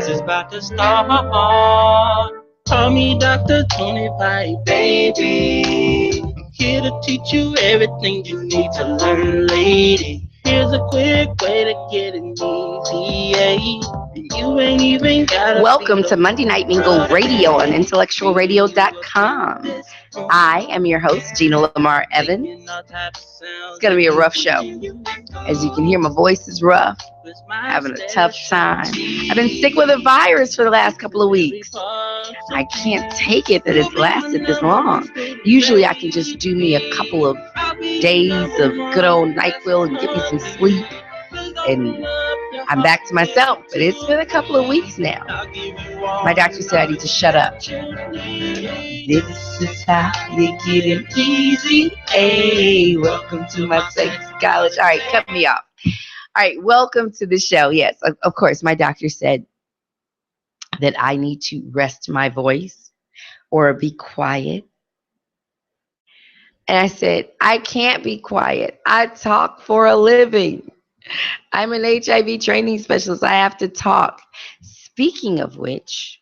is about to start. Call me Dr. Tony Pipe, baby. I'm here to teach you everything you need to learn, lady. Here's a quick way to get an easy. You ain't even gotta. Welcome to Monday Night Mingle Radio on IntellectualRadio.com. I am your host, Gina Lamar Evans. It's going to be a rough show. As you can hear, my voice is rough. Having a tough time. I've been sick with a virus for the last couple of weeks. I can't take it that it's lasted this long. Usually I can just do me a couple of days of good old NyQuil and get me some sleep. And I'm back to myself, but it's been a couple of weeks now. My doctor said I need to shut up. This is how you get it easy. Hey, welcome to my sex college. All right, cut me off. All right, welcome to the show. Yes, of course, my doctor said that I need to rest my voice or be quiet. And I said, I can't be quiet. I talk for a living. I'm an HIV training specialist. I have to talk. Speaking of which,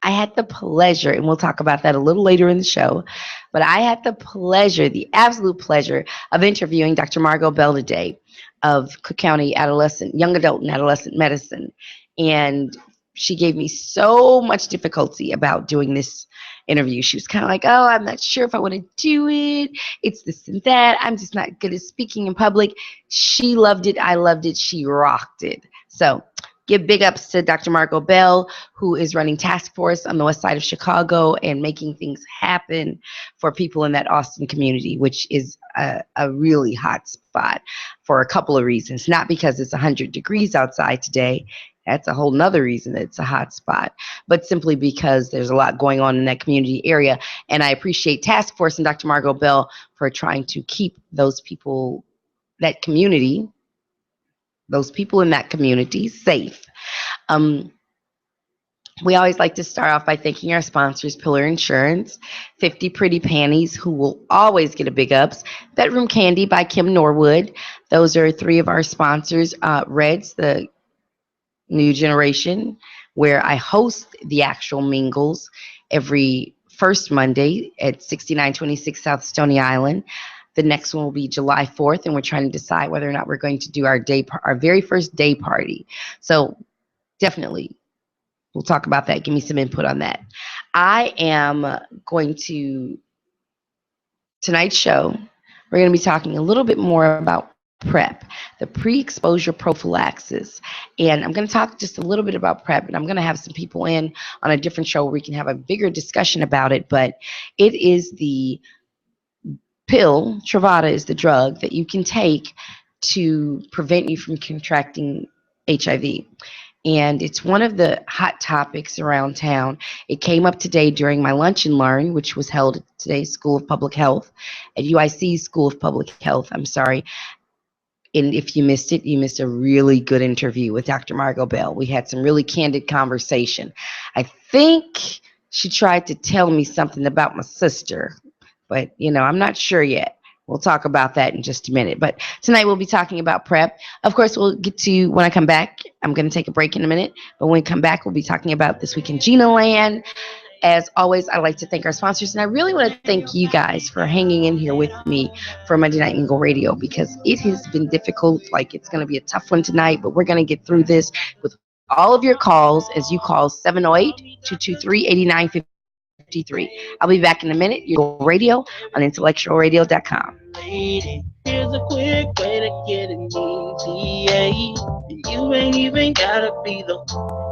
I had the pleasure, and we'll talk about that a little later in the show, but I had the pleasure, the absolute pleasure of interviewing Dr. Margot Bell today of Cook County Young Adult and Adolescent Medicine. And she gave me so much difficulty about doing this interview. She was kind of like, oh, I'm not sure if I want to do it. It's this and that. I'm just not good at speaking in public. She loved it. I loved it. She rocked it. So give big ups to Dr. Margot Bell, who is running task force on the west side of Chicago and making things happen for people in that Austin community, which is a really hot spot for a couple of reasons. Not because it's 100 degrees outside today. That's a whole nother reason that it's a hot spot, but simply because there's a lot going on in that community area. And I appreciate Task Force and Dr. Margot Bell for trying to keep those people in that community safe. We always like to start off by thanking our sponsors, Pillar Insurance, 50 Pretty Panties, who will always get a big ups, Bedroom Candy by Kim Norwood. Those are three of our sponsors. Reds, the new generation, where I host the actual Mingles every first Monday at 6926 South Stony Island. The next one will be July 4th, and we're trying to decide whether or not we're going to do our very first day party. So definitely, we'll talk about that. Give me some input on that. I am going to, tonight's show, we're going to be talking a little bit more about PrEP, the pre-exposure prophylaxis. And I'm going to talk just a little bit about PrEP, and I'm going to have some people in on a different show where we can have a bigger discussion about it. But it is the pill, Truvada is the drug that you can take to prevent you from contracting HIV. And it's one of the hot topics around town. It came up today during my Lunch and Learn, which was held at today's School of Public Health, at UIC's School of Public Health, I'm sorry. And if you missed it, you missed a really good interview with Dr. Margot Bell. We had some really candid conversation. I think she tried to tell me something about my sister, but, I'm not sure yet. We'll talk about that in just a minute. But tonight we'll be talking about PrEP. Of course, we'll get to, when I come back, I'm going to take a break in a minute. But when we come back, we'll be talking about This Week in Gina Land. As always, I'd like to thank our sponsors, and I really want to thank you guys for hanging in here with me for Monday Night Mingle Radio, because it has been difficult. Like, it's going to be a tough one tonight, but we're going to get through this with all of your calls as you call 708-223-8953. I'll be back in a minute. Your radio on IntellectualRadio.com. Here's a quick way to get an easy. You ain't even gotta be the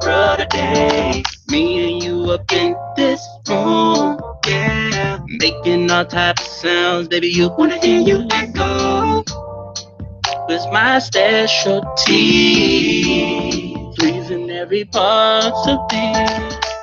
girl today. Me and you up in this room, yeah, making all types of sounds. Baby, you wanna hear you echo. It's my specialty, pleasing every part of me.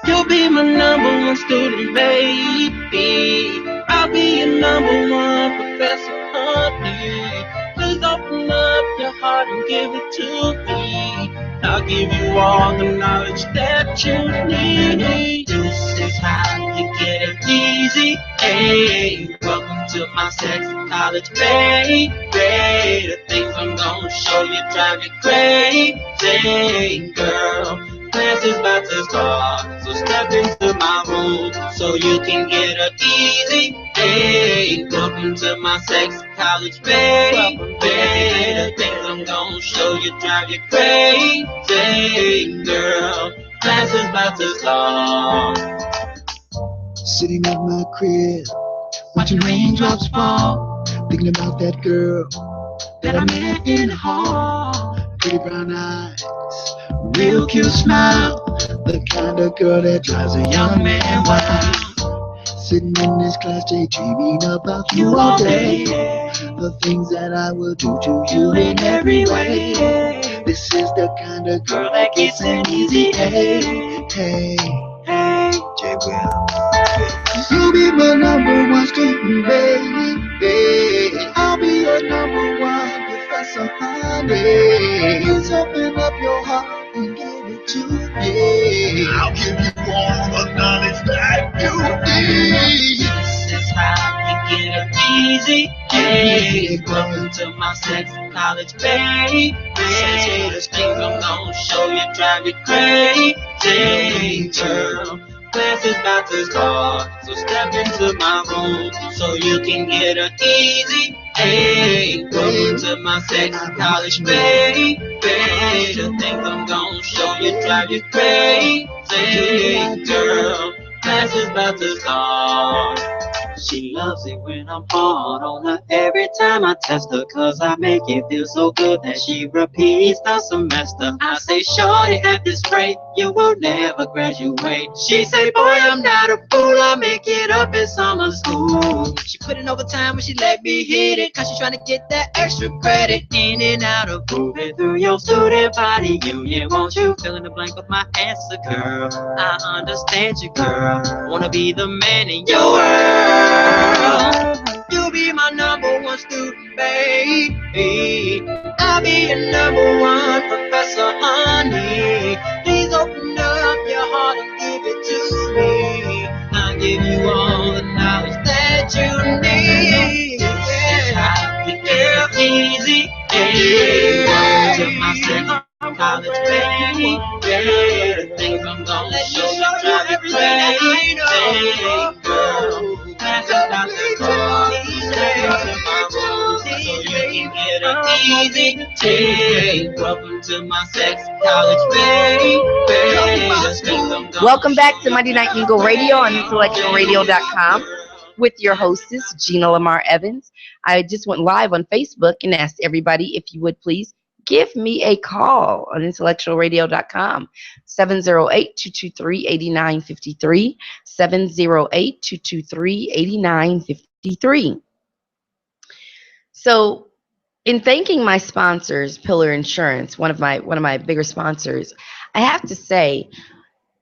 You'll be my number one student, baby. I'll be your number one professor, honey. Please open up your heart and give it to me. I'll give you all the knowledge that you need. This is how you get it easy. Hey, welcome to my sex college, baby. The things I'm gonna show you drive you crazy, girl. Class is about to start, so step into my room so you can get a easy. Hey, welcome to my sex college, baby. The things I'm gonna show you drive you crazy, girl. Class is about to start. Sitting at my crib, watching raindrops fall, thinking about that girl that I met in the hall. Pretty brown eyes, real cute smile, the kind of girl that drives a young man wild. Sitting in this class, daydreaming about you all day, the things that I will do to you in every way. This is the kind of girl that gets an easy A. Hey, hey, J. Will. You'll be my number one student, baby. I'll be your number one professor, honey. Please open up your heart and give it to me. I'll give you all the knowledge that you need. This is how you get it easy. Hey, welcome to my sex college, baby. The things I'm gonna show you drive you crazy, girl. Class is about to start, so step into my room so you can get it easy. Hey, welcome to my sex college, baby. The things I'm gonna show you drive you crazy, girl. Class is about to start. She loves it when I'm hard on her every time I test her, cause I make it feel so good that she repeats the semester. I say, shorty, at this rate, you will never graduate. She say, boy, I'm not a fool, I make it up in summer school. She put in overtime when she let me hit it, cause she trying to get that extra credit. In and out of moving through your student body union. Won't you fill in the blank with my answer, girl? I understand you, girl. Wanna be the man in your world. You'll be my number one student, baby. I'll be your number one professor, honey. Please open up your heart and give it to me. I'll give you all the knowledge that you need. Yeah, you get easy. Hey, welcome to my second college, baby. Yeah, the things I'm gonna show you drive you crazy, girl. Class is about to start. Step into my room so you can get it easy. Hey, welcome to my sex college, baby. The things I'm gonna Welcome back to Monday Night Mingle Radio on IntellectualRadio.com with your hostess, Gina Lamar Evans. I just went live on Facebook and asked everybody if you would please give me a call on IntellectualRadio.com, 708-223-8953, 708-223-8953. So in thanking my sponsors, Pillar Insurance, one of my bigger sponsors, I have to say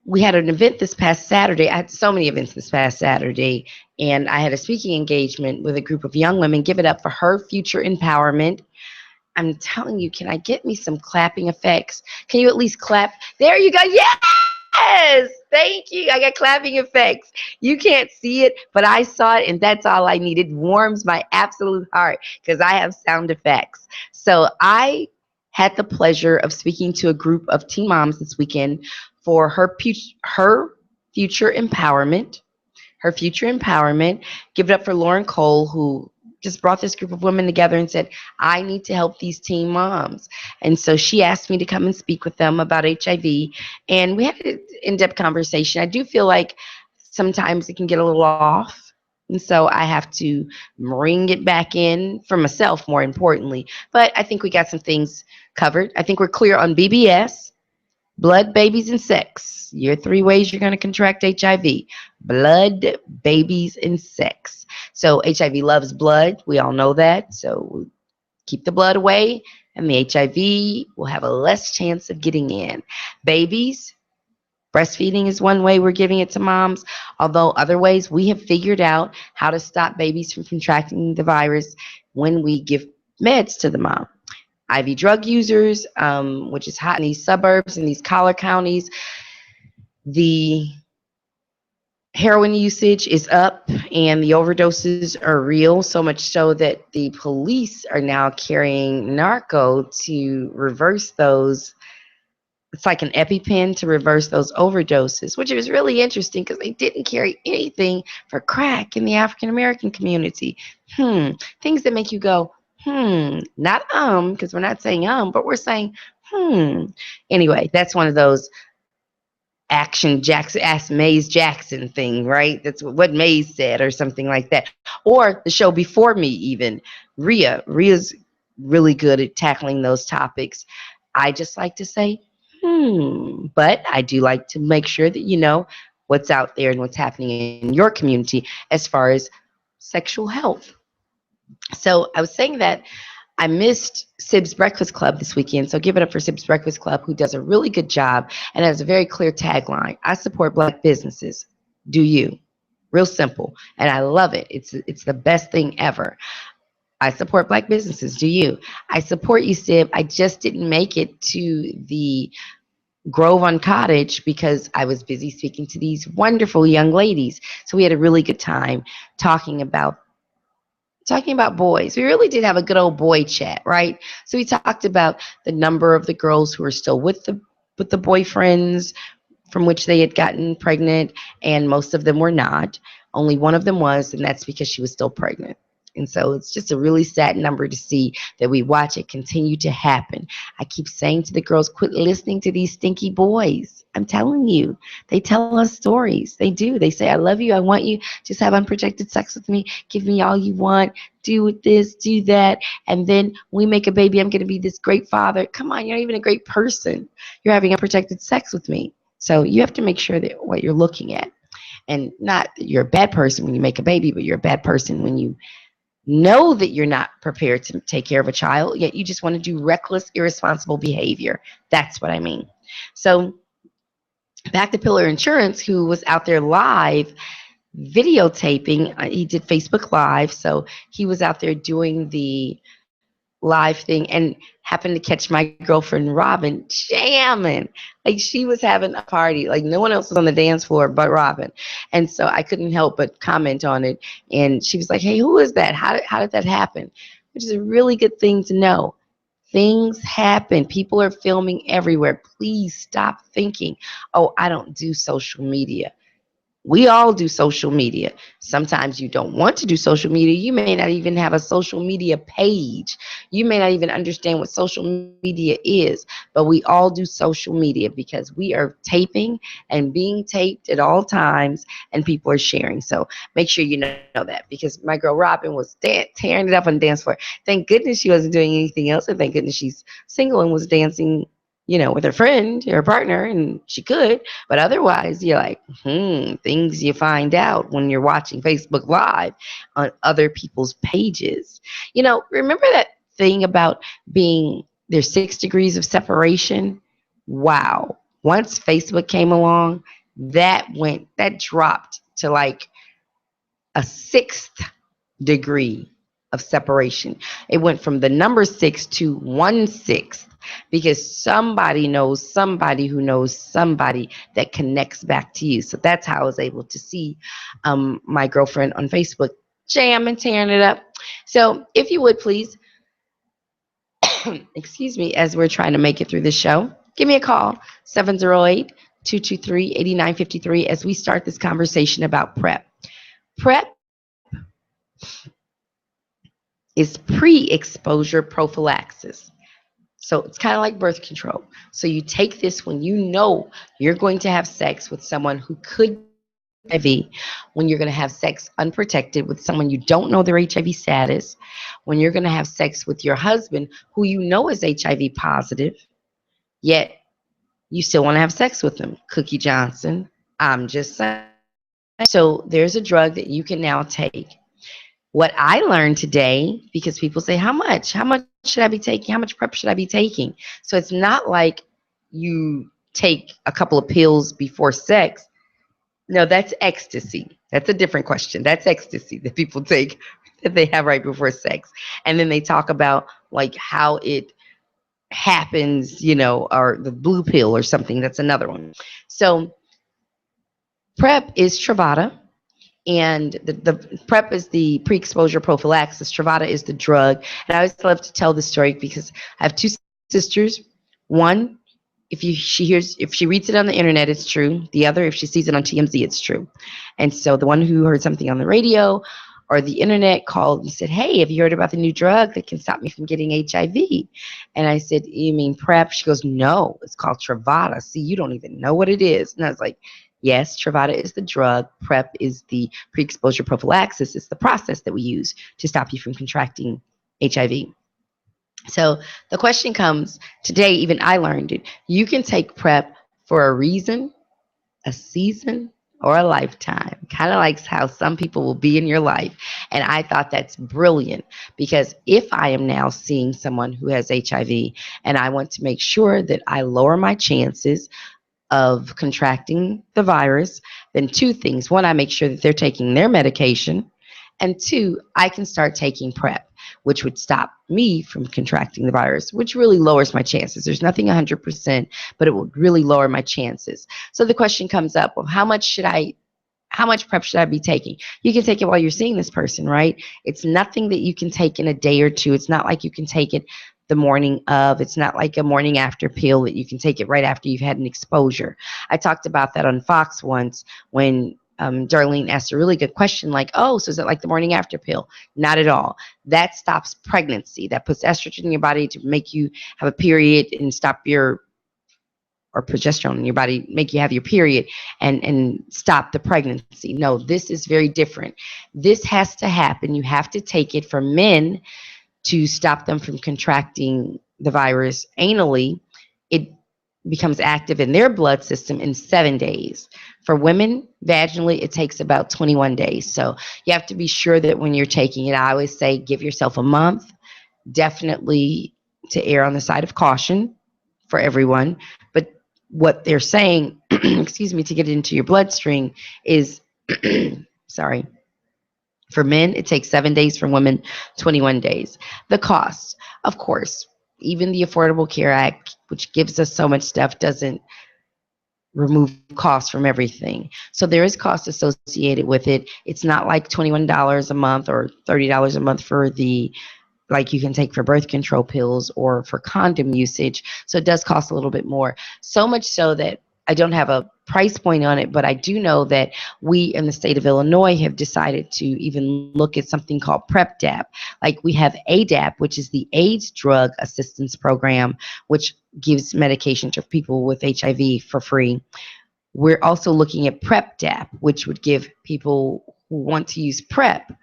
we had an event this past Saturday. I had so many events this past Saturday, and I had a speaking engagement with a group of young women. Give it up for her future empowerment. I'm telling you, can I get me some clapping effects? Can you at least clap? There you go. Yes! Thank you. I got clapping effects. You can't see it, but I saw it, and that's all I need. It warms my absolute heart because I have sound effects. So I had the pleasure of speaking to a group of teen moms this weekend for her future empowerment. Her future empowerment. Give it up for Lauren Cole, who just brought this group of women together and said, I need to help these teen moms. And so she asked me to come and speak with them about HIV. And we had an in-depth conversation. I do feel like sometimes it can get a little off. And so I have to bring it back in for myself, more importantly. But I think we got some things covered. I think we're clear on BBS, blood, babies, and sex. Your 3 ways you're going to contract HIV. Blood, babies, and sex. So HIV loves blood. We all know that. So keep the blood away, and the HIV will have a less chance of getting in. Babies, breastfeeding is one way we're giving it to moms, although other ways we have figured out how to stop babies from contracting the virus when we give meds to the mom. IV drug users, which is hot in these suburbs, in these collar counties. The heroin usage is up and the overdoses are real, so much so that the police are now carrying narco to reverse those it's like an EpiPen to reverse those overdoses, which was really interesting because they didn't carry anything for crack in the African American community. Things that make you go, not because we're not saying but we're saying Anyway, that's one of those Action Jackson, Ask Maze Jackson thing, right? That's what Maze said, or something like that. Or the show before me, even Rhea's really good at tackling those topics. I just like to say, but I do like to make sure that you know what's out there and what's happening in your community as far as sexual health. So I was saying that I missed Sib's Breakfast Club this weekend, so give it up for Sib's Breakfast Club, who does a really good job and has a very clear tagline. I support Black businesses. Do you? Real simple, and I love it. It's the best thing ever. I support Black businesses. Do you? I support you, Sib. I just didn't make it to the Grove on Cottage because I was busy speaking to these wonderful young ladies. So we had a really good time talking about boys. We really did have a good old boy chat, right? So we talked about the number of the girls who are still with the boyfriends from which they had gotten pregnant, and most of them were not. Only one of them was, and that's because she was still pregnant. And so it's just a really sad number to see that we watch it continue to happen. I keep saying to the girls, quit listening to these stinky boys. I'm telling you, they tell us stories. They do. They say, I love you. I want you. Just have unprotected sex with me. Give me all you want. Do with this, do that. And then when we make a baby, I'm going to be this great father. Come on, you're not even a great person. You're having unprotected sex with me. So you have to make sure that what you're looking at, and not that you're a bad person when you make a baby, but you're a bad person when you know that you're not prepared to take care of a child, yet you just want to do reckless, irresponsible behavior. That's what I mean. So back to Pillar Insurance, who was out there live videotaping. He did Facebook Live, so he was out there doing the live thing and happened to catch my girlfriend Robin jamming. Like, she was having a party. Like, no one else was on the dance floor but Robin. And so I couldn't help but comment on it. And she was like, hey, who is that? How did that happen? Which is a really good thing to know. Things happen. People are filming everywhere. Please stop thinking, oh, I don't do social media. We all do social media. Sometimes you don't want to do social media. You may not even have a social media page. You may not even understand what social media is, but we all do social media because we are taping and being taped at all times, and people are sharing. So make sure you know that, because my girl Robin was tearing it up on the dance floor. Thank goodness she wasn't doing anything else, and thank goodness she's single and was dancing, with her friend, her partner, and she could. But otherwise, you're like, things you find out when you're watching Facebook Live on other people's pages. Remember that thing about being there's 6 degrees of separation? Wow. Once Facebook came along, that dropped to like a sixth degree of separation. It went from the number 6 to 1/6, because somebody knows somebody who knows somebody that connects back to you. So that's how I was able to see my girlfriend on Facebook jamming, tearing it up. So if you would please, excuse me, as we're trying to make it through the show, give me a call, 708-223-8953, as we start this conversation about PrEP. PrEP is pre-exposure prophylaxis. So it's kind of like birth control. So you take this when you know you're going to have sex with someone who could be HIV, when you're going to have sex unprotected with someone you don't know their HIV status, when you're going to have sex with your husband who you know is HIV positive, yet you still want to have sex with them. Cookie Johnson, I'm just saying. So there's a drug that you can now take. What I learned today, because people say, how much should I be taking? How much PrEP should I be taking? So it's not like you take a couple of pills before sex. No, that's ecstasy. That's a different question. That's ecstasy that people take, that they have right before sex. And then they talk about like how it happens, or the blue pill or something. That's another one. So PrEP is Truvada. And the PrEP is the pre-exposure prophylaxis. Truvada is the drug. And I always love to tell this story because I have two sisters. One if she reads it on the internet, it's true. The other, if she sees it on TMZ, it's true. And so the one who heard something on the radio or the internet called and said, "Hey, have you heard about the new drug that can stop me from getting HIV?" And I said, "You mean PrEP?" She goes, "No, it's called Truvada. See, you don't even know what it is." And I was like, "Yes, Truvada is the drug. PrEP is the pre-exposure prophylaxis. It's the process that we use to stop you from contracting HIV." So the question comes today, even I learned it. You can take PrEP for a reason, a season, or a lifetime. Kind of like how some people will be in your life. And I thought that's brilliant because if I am now seeing someone who has HIV and I want to make sure that I lower my chances of contracting the virus, then two things. One, I make sure that they're taking their medication. And two, I can start taking PrEP, which would stop me from contracting the virus, which really lowers my chances. There's nothing 100%, but it would really lower my chances. So the question comes up of how much PrEP should I be taking? You can take it while you're seeing this person, right? It's nothing that you can take in a day or two. It's not like you can take it the morning of. It's not like a morning after pill that you can take it right after you've had an exposure. I talked about that on Fox once when Darlene asked a really good question like, "Oh, so is it like the morning after pill?" Not at all. That stops pregnancy. That puts estrogen in your body to make you have a period and stop your or progesterone in your body, make you have your period and stop the pregnancy. No, this is very different. This has to happen. You have to take it for men to stop them from contracting the virus anally. It becomes active in their blood system in 7 days. For women, vaginally, it takes about 21 days. So you have to be sure that when you're taking it, I always say give yourself a month, definitely to err on the side of caution for everyone. But what they're saying, excuse me, to get it into your bloodstream is, sorry, for men, it takes 7 days. For women, 21 days. The cost, of course, even the Affordable Care Act, which gives us so much stuff, doesn't remove costs from everything. So there is cost associated with it. It's not like $21 a month or $30 a month for the like you can take for birth control pills or for condom usage. So it does cost a little bit more. So much so that I don't have a price point on it, but I do know that we in the state of Illinois have decided to even look at something called PrEP-DAP. Like we have ADAP, which is the AIDS Drug Assistance Program, which gives medication to people with HIV for free. We're also looking at PrEP-DAP, which would give people who want to use PrEP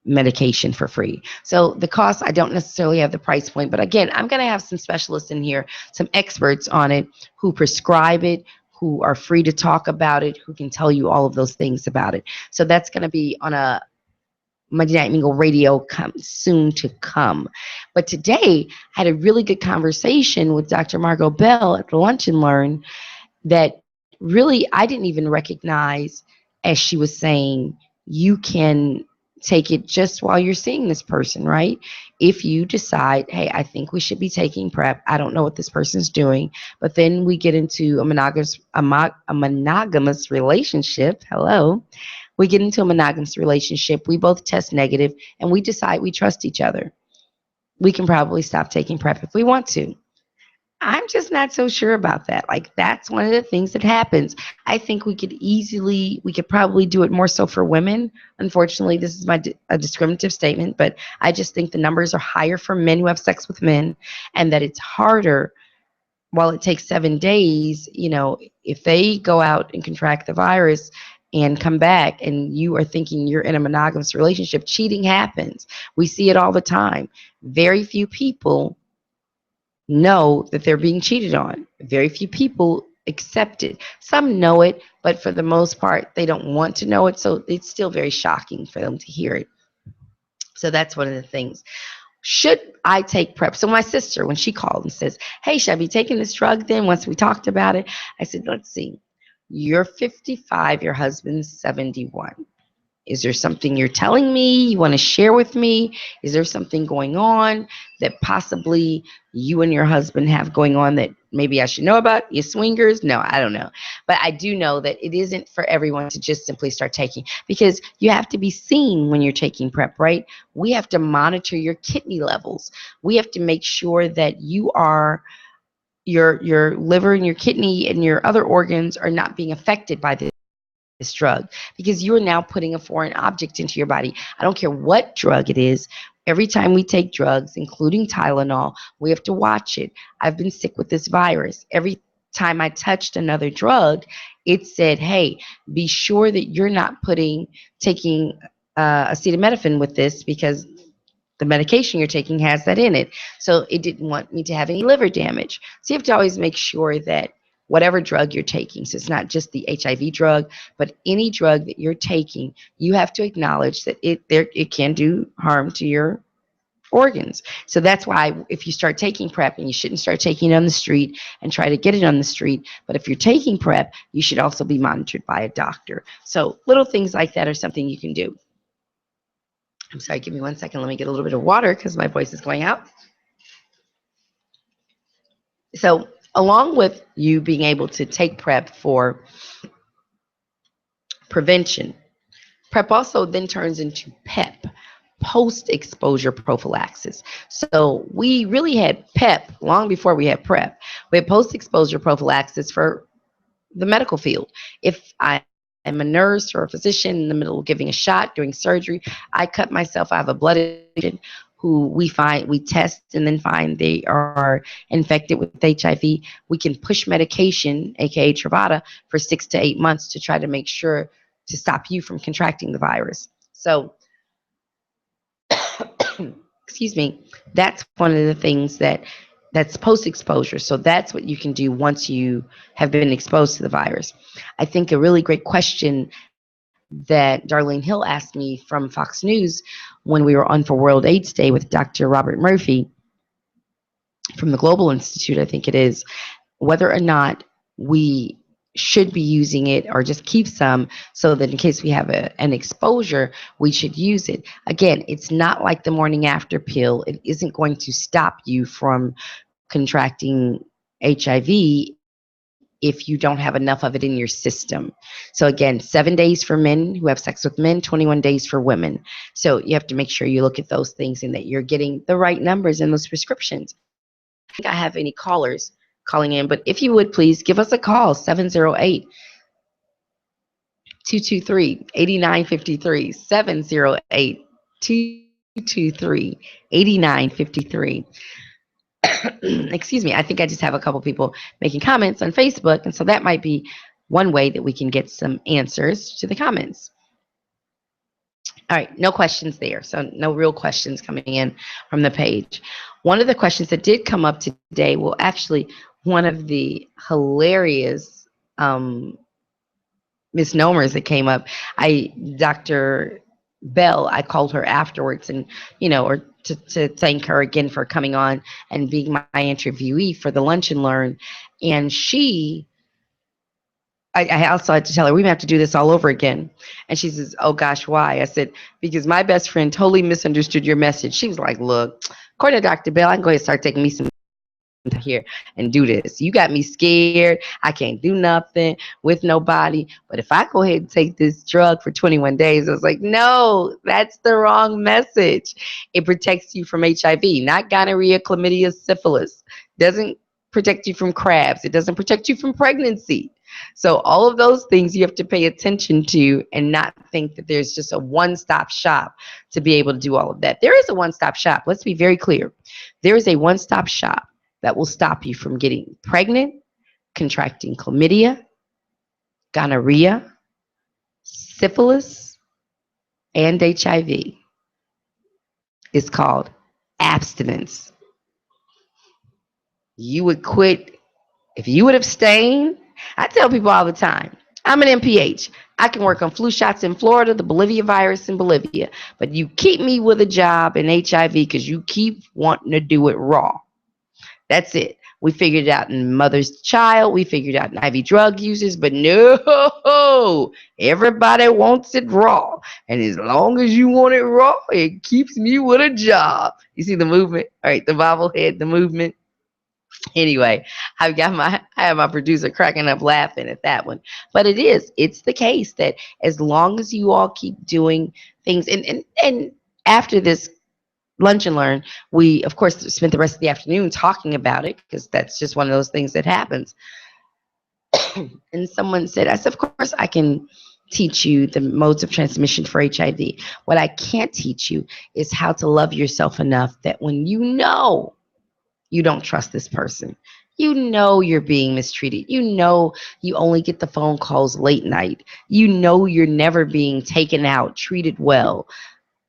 medication for free. So the cost, I don't necessarily have the price point, but again, I'm going to have some specialists in here, some experts on it who prescribe it, who are free to talk about it, who can tell you all of those things about it. So that's going to be on a Monday Night Mingle radio soon to come. But today, I had a really good conversation with Dr. Margot Bell at the Lunch and Learn that really I didn't even recognize, as she was saying, you can take it just while you're seeing this person, right? If you decide, hey, I think we should be taking PrEP. I don't know what this person's doing, but then we get into a monogamous relationship. Hello. We get into a monogamous relationship. We both test negative and we decide we trust each other. We can probably stop taking PrEP if we want to. I'm just not so sure about that. Like, that's one of the things that happens. I think we could probably do it more so for women. Unfortunately, this is a discriminative statement, but I just think the numbers are higher for men who have sex with men and that it's harder. While it takes 7 days, if they go out and contract the virus and come back and you are thinking you're in a monogamous relationship, cheating happens. We see it all the time. Very few people know that they're being cheated on. Very few people accept it. Some know it, but for the most part, they don't want to know it. So it's still very shocking for them to hear it. So that's one of the things. Should I take PrEP? So my sister, when she called and says, hey, should I be taking this drug then? Once we talked about it, I said, let's see. You're 55, your husband's 71. Is there something you're telling me you want to share with me? Is there something going on that possibly you and your husband have going on that maybe I should know about? You swingers? No, I don't know. But I do know that it isn't for everyone to just simply start taking, because you have to be seen when you're taking PrEP, right? We have to monitor your kidney levels. We have to make sure that you're your liver and your kidney and your other organs are not being affected by this drug, because you are now putting a foreign object into your body. I don't care what drug it is. Every time we take drugs, including Tylenol, we have to watch it. I've been sick with this virus. Every time I touched another drug, it said, hey, be sure that you're not taking acetaminophen with this, because the medication you're taking has that in it. So it didn't want me to have any liver damage. So you have to always make sure that whatever drug you're taking, so it's not just the HIV drug, but any drug that you're taking, you have to acknowledge that it can do harm to your organs. So that's why if you start taking PrEP, and you shouldn't start taking it on the street and try to get it on the street, but if you're taking PrEP, you should also be monitored by a doctor. So little things like that are something you can do. I'm sorry, give me 1 second. Let me get a little bit of water because my voice is going out. So, along with you being able to take PrEP for prevention, PrEP also then turns into PEP, post exposure prophylaxis. So, we really had PEP long before we had PrEP. We had post exposure prophylaxis for the medical field. If I'm a nurse or a physician in the middle of giving a shot during surgery, I cut myself. I have a blood who we test and then find they are infected with HIV. We can push medication, aka Truvada, for 6 to 8 months to try to make sure to stop you from contracting the virus. So, excuse me, that's one of the things that's post exposure. So that's what you can do once you have been exposed to the virus. I think a really great question that Darlene Hill asked me from Fox News when we were on for World AIDS Day with Dr. Robert Murphy from the Global Institute, I think it is, whether or not we should be using it or just keep some so that in case we have an exposure, we should use it. Again, it's not like the morning after pill. It isn't going to stop you from contracting HIV if you don't have enough of it in your system. So again, 7 days for men who have sex with men, 21 days for women. So you have to make sure you look at those things and that you're getting the right numbers in those prescriptions. I don't think I have any callers calling in, but if you would please give us a call, 708 223 8953, 708 223 8953. Excuse me, I think I just have a couple people making comments on Facebook, and so that might be one way that we can get some answers to the comments. All right, no questions there. So no real questions coming in from the page. One of the questions that did come up today, well, actually, one of the hilarious misnomers that came up, Dr. Bell, I called her afterwards and, or to thank her again for coming on and being my interviewee for the Lunch and Learn. And I also had to tell her, we have to do this all over again. And she says, oh gosh, why? I said, because my best friend totally misunderstood your message. She was like, look, according to Dr. Bell, I can go ahead and start taking me some here and do this. You got me scared. I can't do nothing with nobody. But if I go ahead and take this drug for 21 days, I was like, no, that's the wrong message. It protects you from HIV, not gonorrhea, chlamydia, syphilis. Doesn't protect you from crabs. It doesn't protect you from pregnancy. So all of those things you have to pay attention to and not think that there's just a one-stop shop to be able to do all of that. There is a one-stop shop. Let's be very clear. There is a one-stop shop that will stop you from getting pregnant, contracting chlamydia, gonorrhea, syphilis, and HIV. It's called abstinence. You would quit if you would abstain. I tell people all the time, I'm an MPH. I can work on flu shots in Florida, the Bolivia virus in Bolivia, but you keep me with a job in HIV because you keep wanting to do it raw. That's it. We figured it out in mother's child. We figured out in IV drug users, but no, everybody wants it raw. And as long as you want it raw, it keeps me with a job. You see the movement? All right, the bobblehead, the movement. Anyway, I have my producer cracking up laughing at that one. But it's the case that as long as you all keep doing things and after this lunch and learn, we of course spent the rest of the afternoon talking about it because that's just one of those things that happens. And someone said, I said, of course I can teach you the modes of transmission for HIV. What I can't teach you is how to love yourself enough that when you know you don't trust this person, you know you're being mistreated, you know you only get the phone calls late night, you know you're never being taken out, treated well,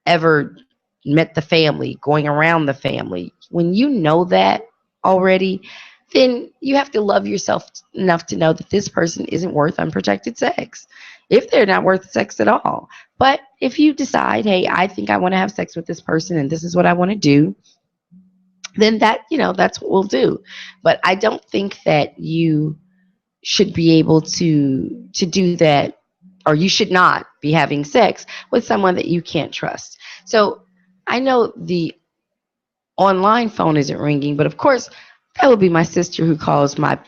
ever met the family, going around the family. When you know that already, then you have to love yourself enough to know that this person isn't worth unprotected sex. If they're not worth sex at all. But if you decide, hey, I think I want to have sex with this person and this is what I want to do, then that, that's what we'll do. But I don't think that you should be able to do that, or you should not be having sex with someone that you can't trust. So I know the online phone isn't ringing, but of course that would be my sister who calls my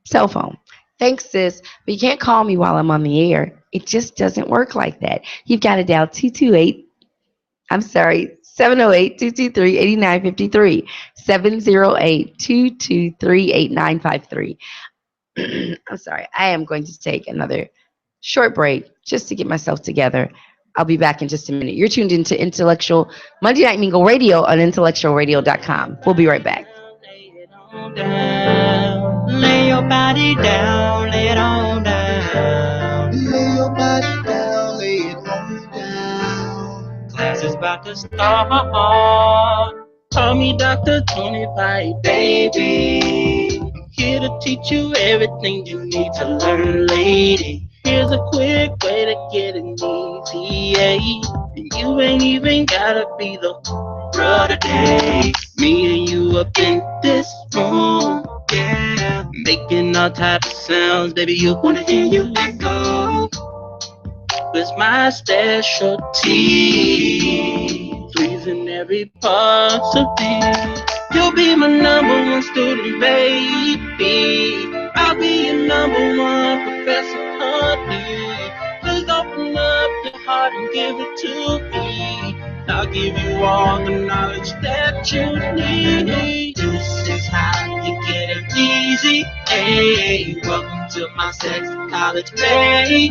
cell phone. Thanks, sis, but you can't call me while I'm on the air. It just doesn't work like that. You've got to dial 228, I'm sorry, 708-223-8953, 708-223-8953. I'm sorry. I am going to take another short break just to get myself together. I'll be back in just a minute. You're tuned into Intellectual Monday Night Mingle Radio on IntellectualRadio.com. We'll be right back. Lay your body down, lay it on down. Lay your body down, lay it on down. Class is about to start. Call me Dr. 25, baby. I'm here to teach you everything you need to learn, lady. Here's a quick way to get it easy, yeah. And you ain't even gotta be the girl today. Me and you up in this room, yeah. Making all types of sounds, baby, you wanna hear you echo. It's my specialty, pleasing every part of me. You'll be my number one student, baby. I'll be your number one professor, honey. Just open up your heart and give it to me. I'll give you all the knowledge that you need. This is how you get it easy. Hey, welcome to my sex college, baby.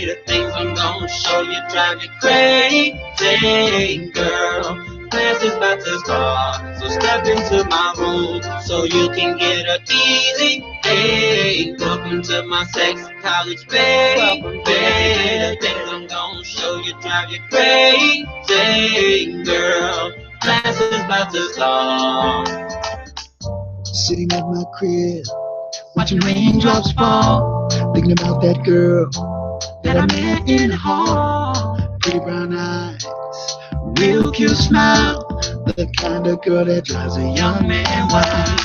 The things I'm gonna show you drive you crazy, girl. Class is about to start, so step into my room so you can get it easy. Hey, welcome to my sex college, baby. The things I'm gonna show you drive you crazy, girl. Class is about to start. Sitting at my crib, watching raindrops fall, thinking about that girl that I met in the hall. Pretty brown eyes, real cute smile, the kind of girl that drives a young man wild.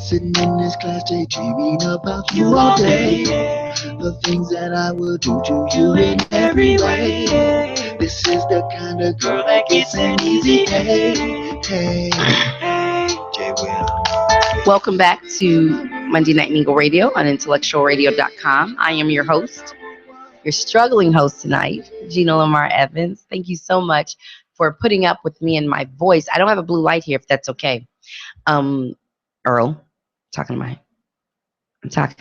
Sitting in this class daydreaming about you all day, the things that I will do to you in every way. This is the kind of girl that gets an easy A. Hey, J. Will. Welcome back to Monday Night Mingle Radio on IntellectualRadio.com. I am your host, your struggling host tonight, Gina Lamar Evans. Thank you so much for putting up with me and my voice. I don't have a blue light here, if that's okay. Earl, I'm talking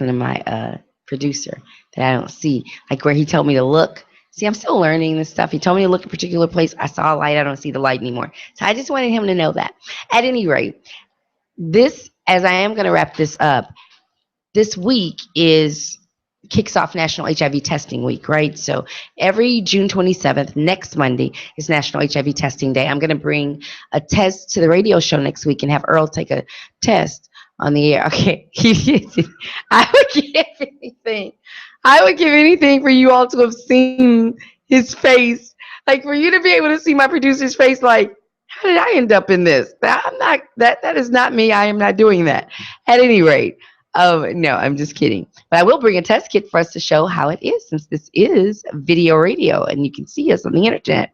to my producer that I don't see, like where he told me to look. See, I'm still learning this stuff. He told me to look a particular place. I saw a light. I don't see the light anymore. So I just wanted him to know that. At any rate, as I am going to wrap this up, this week kicks off National HIV Testing Week, right? So every June 27th, next Monday, is National HIV Testing Day. I'm going to bring a test to the radio show next week and have Earl take a test on the air. Okay. I would give anything. I would give anything for you all to have seen his face. Like for you to be able to see my producer's face, like, how did I end up in this? That is not me. I am not doing that. At any rate, no, I'm just kidding. But I will bring a test kit for us to show how it is, since this is video radio and you can see us on the internet.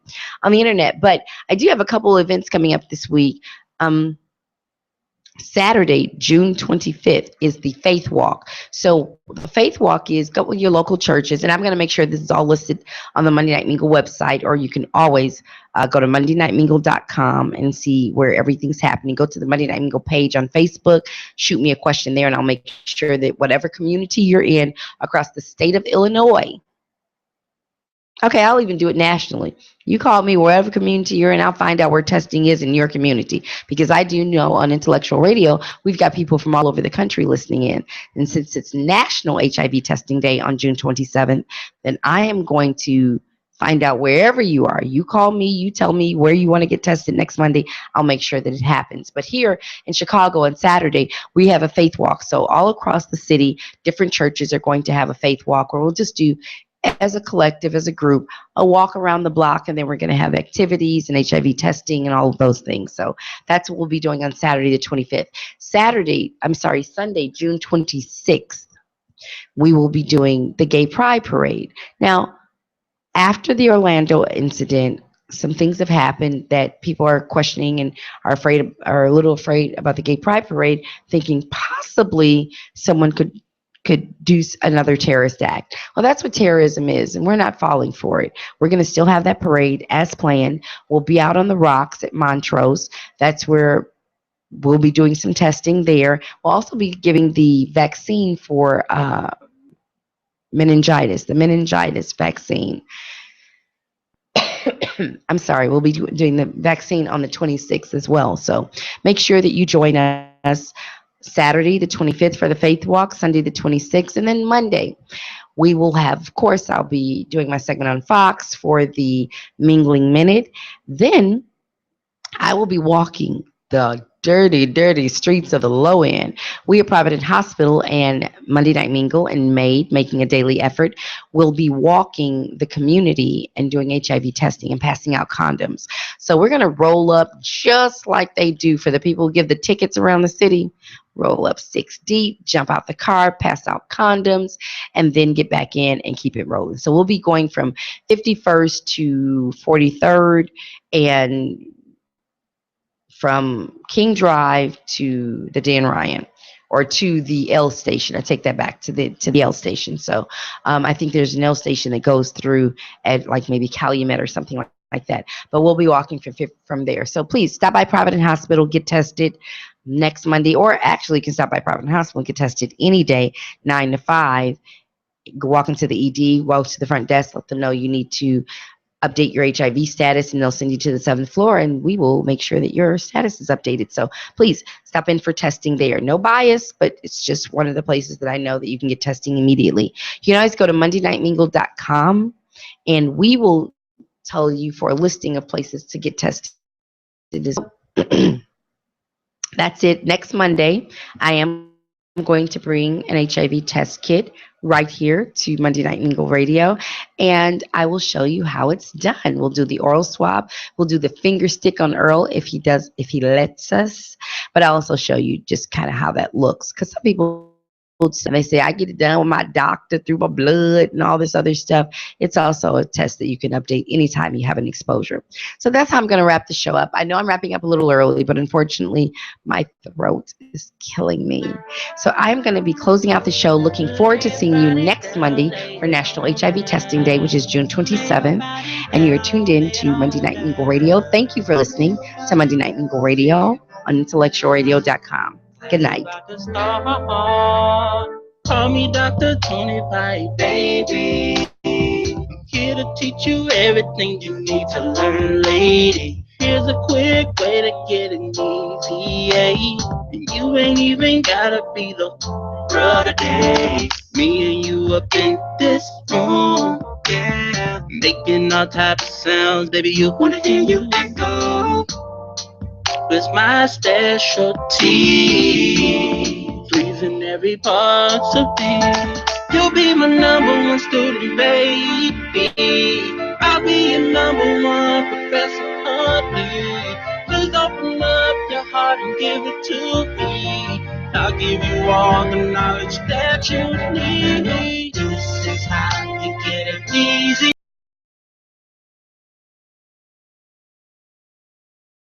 But I do have a couple events coming up this week. Saturday, June 25th, is the Faith Walk. So the Faith Walk is go with your local churches, and I'm going to make sure this is all listed on the Monday Night Mingle website, or you can always go to MondayNightMingle.com and see where everything's happening. Go to the Monday Night Mingle page on Facebook, shoot me a question there, and I'll make sure that whatever community you're in across the state of Illinois. Okay, I'll even do it nationally. You call me wherever community you're in, I'll find out where testing is in your community. Because I do know on Intellectual Radio, we've got people from all over the country listening in. And since it's National HIV Testing Day on June 27th, then I am going to find out wherever you are. You call me, you tell me where you want to get tested next Monday. I'll make sure that it happens. But here in Chicago on Saturday, we have a faith walk. So all across the city, different churches are going to have a faith walk where we'll just do as a collective, as a group, a walk around the block, and then we're going to have activities and HIV testing and all of those things. So that's what we'll be doing on Saturday the 25th. Sunday, June 26th, we will be doing the Gay Pride Parade. Now, after the Orlando incident, some things have happened that people are questioning and are a little afraid about the Gay Pride Parade, thinking possibly someone could do another terrorist act. Well, that's what terrorism is, and we're not falling for it. We're going to still have that parade as planned. We'll be out on the rocks at Montrose. That's where we'll be doing some testing there. We'll also be giving the vaccine for meningitis, the meningitis vaccine. I'm sorry, we'll be doing the vaccine on the 26th as well. So make sure that you join us Saturday, the 25th, for the Faith Walk, Sunday, the 26th, and then Monday. We will have, of course, I'll be doing my segment on Fox for the Mingling Minute. Then I will be walking the dirty, dirty streets of the low end. We at Providence Hospital and Monday Night Mingle and MAID, making a daily effort, will be walking the community and doing HIV testing and passing out condoms. So we're going to roll up just like they do for the people who give the tickets around the city. Roll up 6 deep, jump out the car, pass out condoms, and then get back in and keep it rolling. So we'll be going from 51st to 43rd and from King Drive to the Dan Ryan, or to the L station. I take that back to the L station. So I think there's an L station that goes through at like maybe Calumet or something like that. But we'll be walking from there. So please stop by Providence Hospital, get tested next Monday, or actually you can stop by Providence Hospital and get tested any day, 9 to 5. Go walk into the ED, walk to the front desk, let them know you need to update your HIV status, and they'll send you to the 7th floor, and we will make sure that your status is updated. So please stop in for testing there. No bias, but it's just one of the places that I know that you can get testing immediately. You can always go to MondayNightMingle.com, and we will tell you for a listing of places to get tested. That's it. Next Monday, I am going to bring an HIV test kit right here to Monday Night Mingle Radio, and I will show you how it's done. We'll do the oral swab. We'll do the finger stick on Earl if he lets us, but I'll also show you just kind of how that looks, because some people, and they say, I get it done with my doctor through my blood and all this other stuff. It's also a test that you can update anytime you have an exposure. So that's how I'm going to wrap the show up. I know I'm wrapping up a little early, but unfortunately, my throat is killing me. So I'm going to be closing out the show, looking forward to seeing you next Monday for National HIV Testing Day, which is June 27th. And you're tuned in to Monday Night Mingle Radio. Thank you for listening to Monday Night Mingle Radio on IntellectualRadio.com. Good night. Call me Dr. Tony Pipe, baby. Here to teach you everything you need to learn, lady. Here's a quick way to get an ETA. And you ain't even gotta be the brother day. Me and you up in this room, yeah, making all types of sounds, baby. You wanna hear you echo? It's my specialty, pleasing every part of me. You'll be my number one student, baby. I'll be your number one professor, honey. Just open up your heart and give it to me. I'll give you all the knowledge that you need. This is how you get it easy.